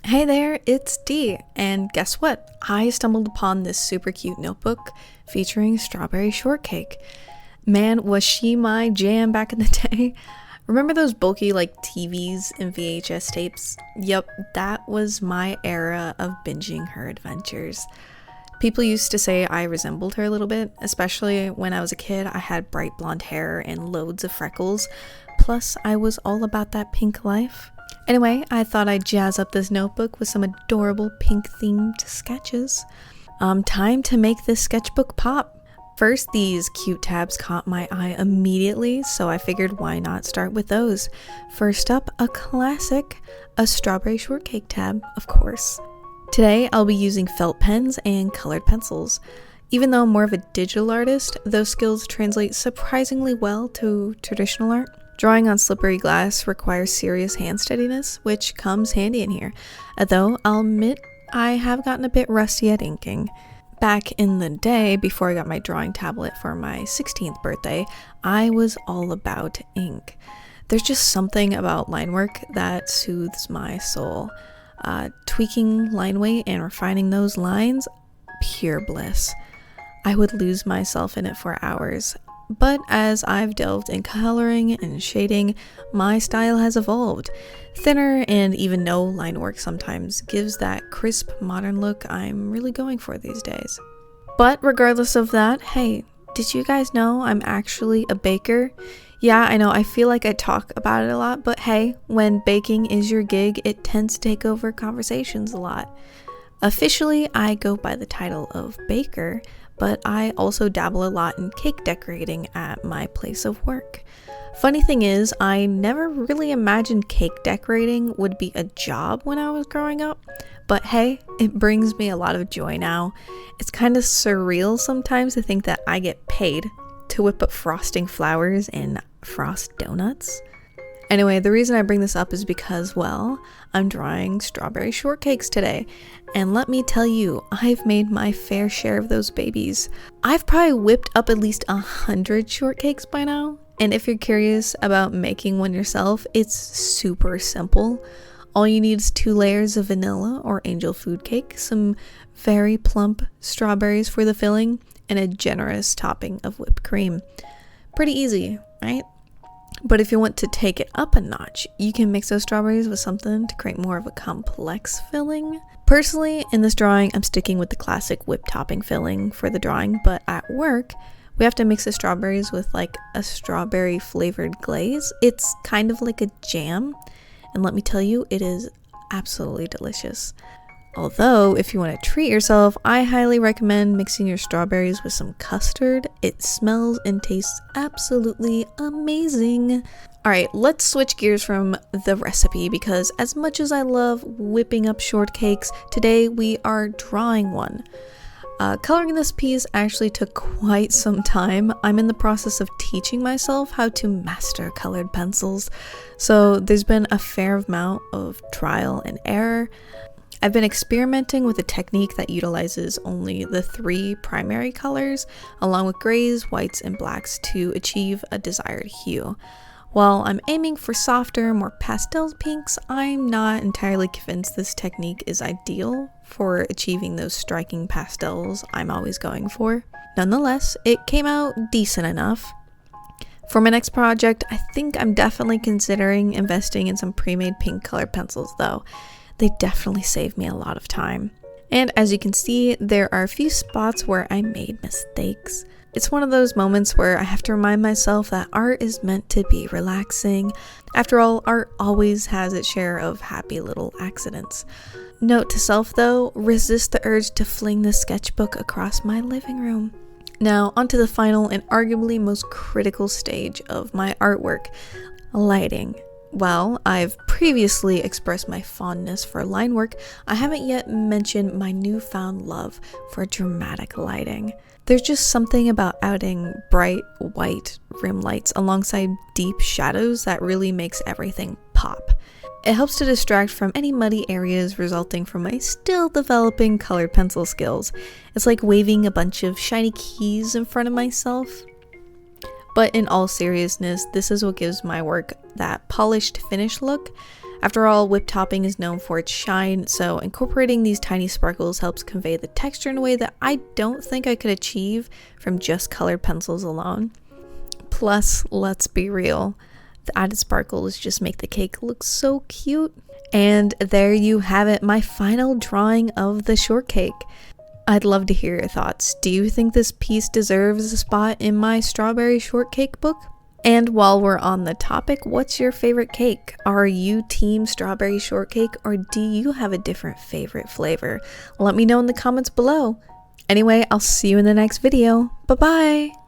Hey there, it's Dee, and guess what? I stumbled upon this super cute notebook featuring strawberry shortcake. Man, was she my jam back in the day. Remember those bulky TVs and VHS tapes? Yep, that was my era of binging her adventures. People used to say I resembled her a little bit, especially when I was a kid. I had bright blonde hair and loads of freckles, plus I was all about that pink life. Anyway, I thought I'd jazz up this notebook with some adorable pink-themed sketches. Time to make this sketchbook pop. First, these cute tabs caught my eye immediately, so I figured why not start with those. First up, a classic, a strawberry shortcake tab, of course. Today, I'll be using felt pens and colored pencils. Even though I'm more of a digital artist, those skills translate surprisingly well to traditional art. Drawing on slippery glass requires serious hand steadiness, which comes handy in here, though I'll admit I have gotten a bit rusty at inking. Back in the day, before I got my drawing tablet for my 16th birthday, I was all about ink. There's just something about line work that soothes my soul. Tweaking line weight and refining those lines, pure bliss. I would lose myself in it for hours. But as I've delved in coloring and shading, my style has evolved. Thinner and even no line work sometimes gives that crisp, modern look I'm really going for these days. But regardless of that, hey, did you guys know I'm actually a baker? Yeah, I know, I feel like I talk about it a lot, but hey, when baking is your gig, it tends to take over conversations a lot. Officially, I go by the title of baker, but I also dabble a lot in cake decorating at my place of work. Funny thing is, I never really imagined cake decorating would be a job when I was growing up, but hey, it brings me a lot of joy now. It's kind of surreal sometimes to think that I get paid to whip up frosting flowers and frost donuts. Anyway, the reason I bring this up is because, well, I'm drawing strawberry shortcakes today. And let me tell you, I've made my fair share of those babies. I've probably whipped up at least 100 shortcakes by now. And if you're curious about making one yourself, it's super simple. All you need is 2 layers of vanilla or angel food cake, some very plump strawberries for the filling, and a generous topping of whipped cream. Pretty easy, right? But if you want to take it up a notch, you can mix those strawberries with something to create more of a complex filling. Personally, in this drawing, I'm sticking with the classic whip topping filling for the drawing, but at work, we have to mix the strawberries with a strawberry flavored glaze. It's kind of like a jam, and let me tell you, it is absolutely delicious. Although, if you want to treat yourself, I highly recommend mixing your strawberries with some custard. It smells and tastes absolutely amazing. Alright, let's switch gears from the recipe because as much as I love whipping up shortcakes, today we are drawing one. Coloring this piece actually took quite some time. I'm in the process of teaching myself how to master colored pencils, so there's been a fair amount of trial and error. I've been experimenting with a technique that utilizes only the 3 primary colors, along with grays, whites, and blacks to achieve a desired hue. While I'm aiming for softer, more pastel pinks, I'm not entirely convinced this technique is ideal for achieving those striking pastels I'm always going for. Nonetheless, it came out decent enough. For my next project, I think I'm definitely considering investing in some pre-made pink colored pencils though. They definitely save me a lot of time. And as you can see, there are a few spots where I made mistakes. It's one of those moments where I have to remind myself that art is meant to be relaxing. After all, art always has its share of happy little accidents. Note to self though, resist the urge to fling the sketchbook across my living room. Now, onto the final and arguably most critical stage of my artwork, lighting. Well, I've previously expressed my fondness for line work. I haven't yet mentioned my newfound love for dramatic lighting. There's just something about adding bright white rim lights alongside deep shadows that really makes everything pop. It helps to distract from any muddy areas resulting from my still developing colored pencil skills. It's like waving a bunch of shiny keys in front of myself. But in all seriousness, this is what gives my work that polished finished look. After all, whipped topping is known for its shine, so incorporating these tiny sparkles helps convey the texture in a way that I don't think I could achieve from just colored pencils alone. Plus, let's be real, the added sparkles just make the cake look so cute. And there you have it, my final drawing of the shortcake. I'd love to hear your thoughts. Do you think this piece deserves a spot in my strawberry shortcake book? And while we're on the topic, what's your favorite cake? Are you team strawberry shortcake, or do you have a different favorite flavor? Let me know in the comments below. Anyway, I'll see you in the next video. Bye-bye!